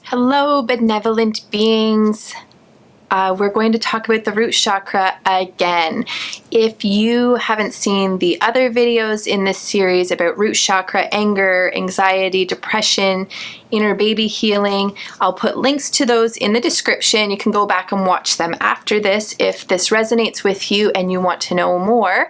Hello, benevolent beings. We're going to talk about the root chakra again. If you haven't seen the other videos in this series about root chakra, anger, anxiety, depression, inner baby healing, I'll put links to those in the description. You can go back and watch them after this if this resonates with you and you want to know more.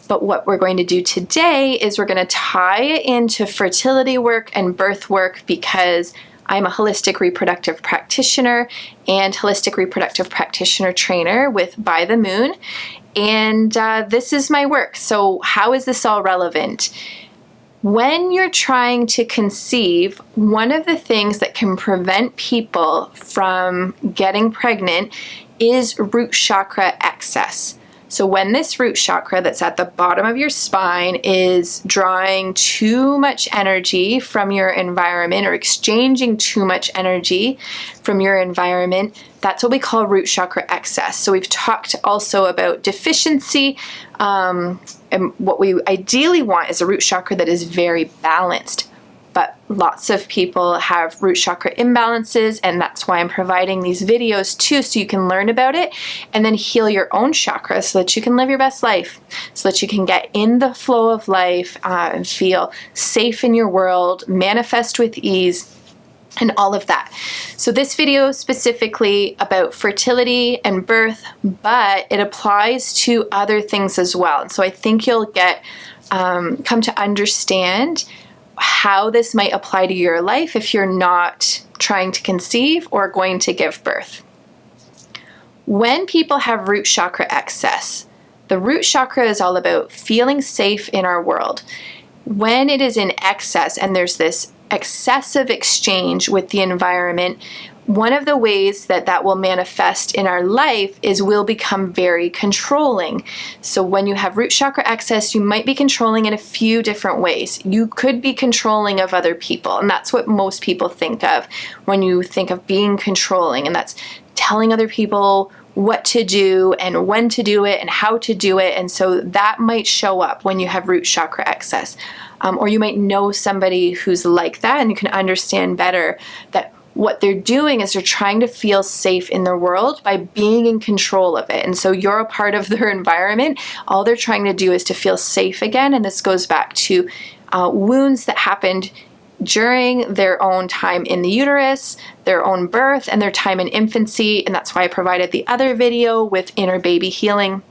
But what we're going to do today is we're going to tie it into fertility work and birth work, because I'm a holistic reproductive practitioner and holistic reproductive practitioner trainer with By the Moon, and this is my work. So how is this all relevant? When you're trying to conceive, one of the things that can prevent people from getting pregnant is root chakra excess. So when this root chakra that's at the bottom of your spine is drawing too much energy from your environment or exchanging too much energy from your environment, that's what we call root chakra excess. So we've talked also about deficiency, and what we ideally want is a root chakra that is very balanced. But lots of people have root chakra imbalances, and that's why I'm providing these videos too, so you can learn about it and then heal your own chakra so that you can live your best life, so that you can get in the flow of life and feel safe in your world, manifest with ease, and all of that. So this video is specifically about fertility and birth, but it applies to other things as well. And so I think you'll get come to understand how this might apply to your life if you're not trying to conceive or going to give birth. When people have root chakra excess, the root chakra is all about feeling safe in our world. When it is in excess and there's this excessive exchange with the environment, one of the ways that that will manifest in our life is we'll become very controlling. So when you have root chakra excess, you might be controlling in a few different ways. You could be controlling of other people, and that's what most people think of when you think of being controlling, and that's telling other people what to do and when to do it and how to do it. And so that might show up when you have root chakra excess. Or you might know somebody who's like that, and you can understand better that what they're doing is they're trying to feel safe in their world by being in control of it. And so you're a part of their environment. All they're trying to do is to feel safe again. And this goes back to wounds that happened during their own time in the uterus, their own birth, and their time in infancy. And that's why I provided the other video with inner baby healing,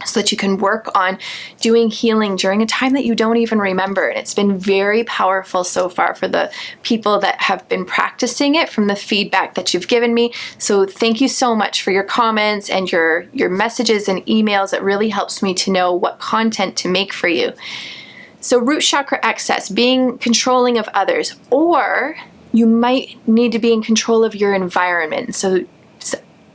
so that you can work on doing healing during a time that you don't even remember. And it's been very powerful so far for the people that have been practicing it from the feedback that you've given me. So thank you so much for your comments and your messages and emails. It really helps me to know what content to make for you. So root chakra excess, being controlling of others, or you might need to be in control of your environment. So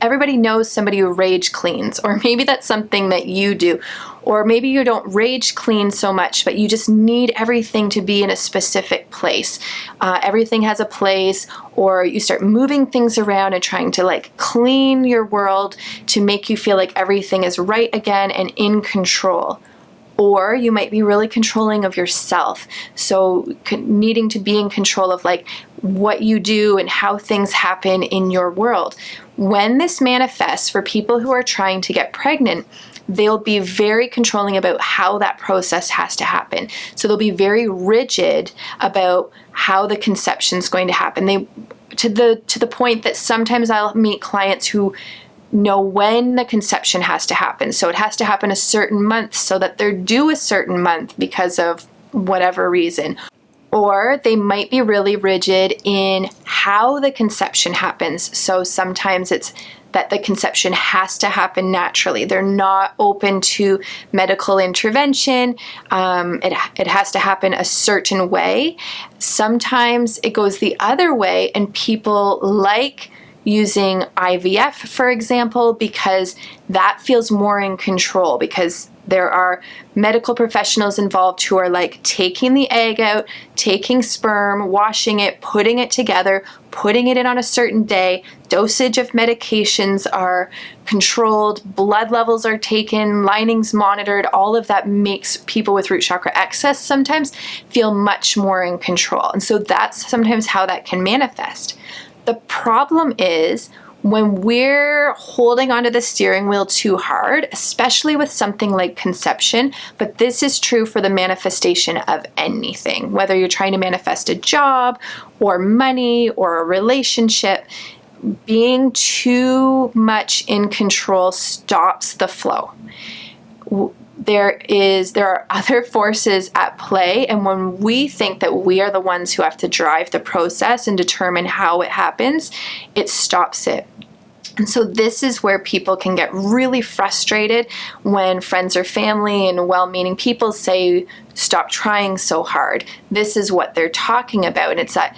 everybody knows somebody who rage cleans, or maybe that's something that you do, or maybe you don't rage clean so much, but you just need everything to be in a specific place. Everything has a place, or you start moving things around and trying to like clean your world to make you feel like everything is right again and in control. Or you might be really controlling of yourself, so needing to be in control of like what you do and how things happen in your world. When this manifests for people who are trying to get pregnant, they'll be very controlling about how that process has to happen. So they'll be very rigid about how the conception is going to happen. To the point that sometimes I'll meet clients who know when the conception has to happen. So it has to happen a certain month, so that they're due a certain month because of whatever reason. Or they might be really rigid in how the conception happens. So sometimes it's that the conception has to happen naturally. They're not open to medical intervention. It has to happen a certain way. Sometimes it goes the other way, and people like using IVF, for example, because that feels more in control, because there are medical professionals involved who are like taking the egg out, taking sperm, washing it, putting it together, putting it in on a certain day. Dosage of medications are controlled, blood levels are taken, linings monitored. All of that makes people with root chakra excess sometimes feel much more in control. And so that's sometimes how that can manifest. The problem is when we're holding onto the steering wheel too hard, especially with something like conception, but this is true for the manifestation of anything, whether you're trying to manifest a job or money or a relationship, being too much in control stops the flow. There are other forces at play, and when we think that we are the ones who have to drive the process and determine how it happens, it stops it. And so this is where people can get really frustrated when friends or family and well-meaning people say, stop trying so hard. This is what they're talking about. And it's that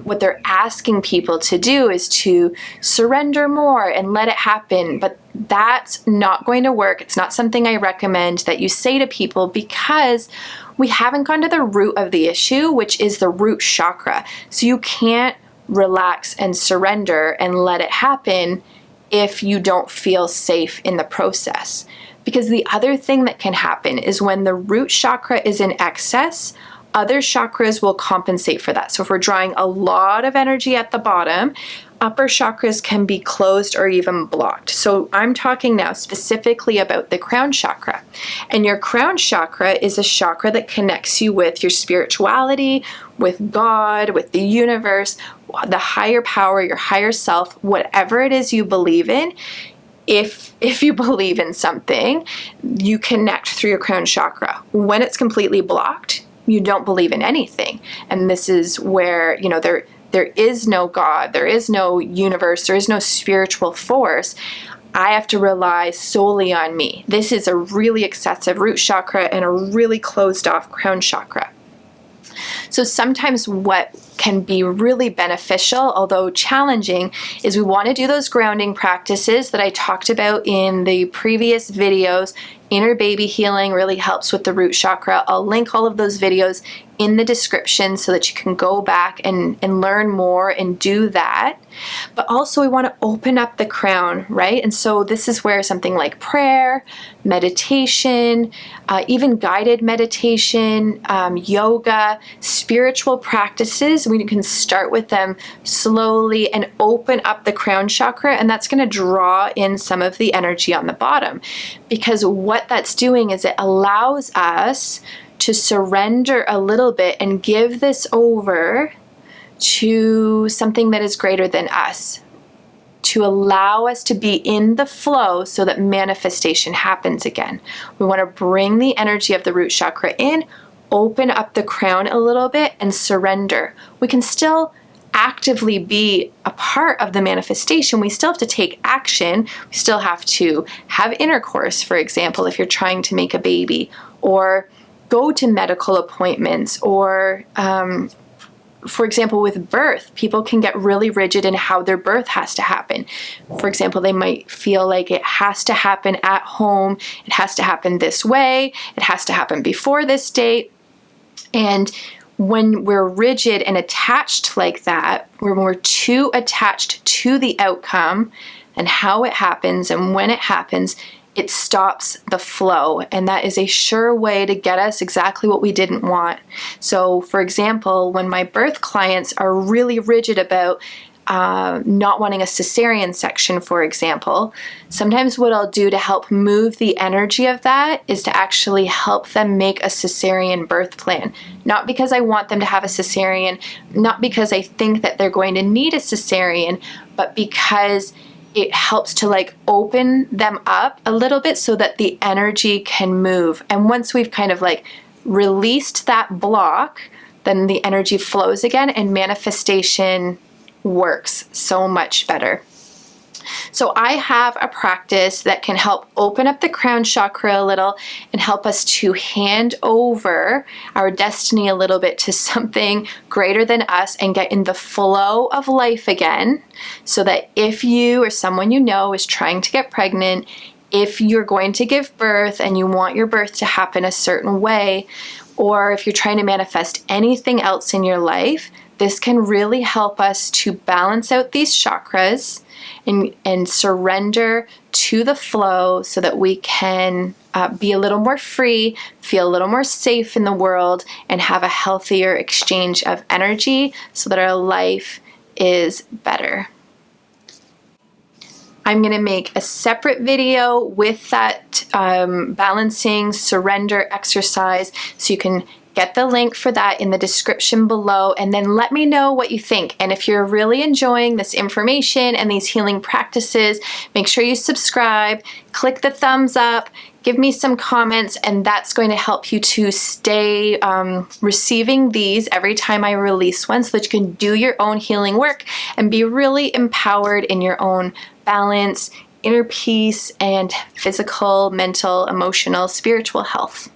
what they're asking people to do is to surrender more and let it happen. But that's not going to work. It's not something I recommend that you say to people, because we haven't gone to the root of the issue, which is the root chakra. So you can't relax and surrender and let it happen if you don't feel safe in the process. Because the other thing that can happen is when the root chakra is in excess, other chakras will compensate for that. So if we're drawing a lot of energy at the bottom, upper chakras can be closed or even blocked. So I'm talking now specifically about the crown chakra. And your crown chakra is a chakra that connects you with your spirituality, with God, with the universe, the higher power, your higher self, whatever it is you believe in. If you believe in something, you connect through your crown chakra. When it's completely blocked, you don't believe in anything. And this is where, there is no God, there is no universe, there is no spiritual force. I have to rely solely on me. This is a really excessive root chakra and a really closed off crown chakra. So sometimes what can be really beneficial, although challenging, is we want to do those grounding practices that I talked about in the previous videos. Inner baby healing really helps with the root chakra. I'll link all of those videos in the description so that you can go back and learn more and do that. But also we want to open up the crown, right? And so this is where something like prayer, meditation, even guided meditation, yoga, spiritual practices, we can start with them slowly and open up the crown chakra, and that's going to draw in some of the energy on the bottom. Because what that's doing is it allows us to surrender a little bit and give this over to something that is greater than us, to allow us to be in the flow so that manifestation happens again. We want to bring the energy of the root chakra in, open up the crown a little bit, and surrender. We can still actively be a part of the manifestation. We still have to take action. We still have to have intercourse, for example, if you're trying to make a baby, or go to medical appointments, or for example, with birth, people can get really rigid in how their birth has to happen. For example, they might feel like it has to happen at home, it has to happen this way, it has to happen before this date. And when we're rigid and attached like that, when we're too attached to the outcome and how it happens and when it happens, it stops the flow. And that is a sure way to get us exactly what we didn't want. So for example, when my birth clients are really rigid about not wanting a cesarean section, for example, sometimes what I'll do to help move the energy of that is to actually help them make a cesarean birth plan. Not because I want them to have a cesarean, not because I think that they're going to need a cesarean, but because it helps to open them up a little bit so that the energy can move. And once we've kind of released that block, then the energy flows again and manifestation works so much better. So I have a practice that can help open up the crown chakra a little and help us to hand over our destiny a little bit to something greater than us and get in the flow of life again, so that if you or someone you know is trying to get pregnant, if you're going to give birth and you want your birth to happen a certain way, or if you're trying to manifest anything else in your life, this can really help us to balance out these chakras and surrender to the flow so that we can be a little more free, feel a little more safe in the world, and have a healthier exchange of energy so that our life is better. I'm going to make a separate video with that balancing surrender exercise, so you can get the link for that in the description below, and then let me know what you think. And if you're really enjoying this information and these healing practices, make sure you subscribe, click the thumbs up, give me some comments, and that's going to help you to stay receiving these every time I release one, so that you can do your own healing work and be really empowered in your own balance, inner peace, and physical, mental, emotional, spiritual health.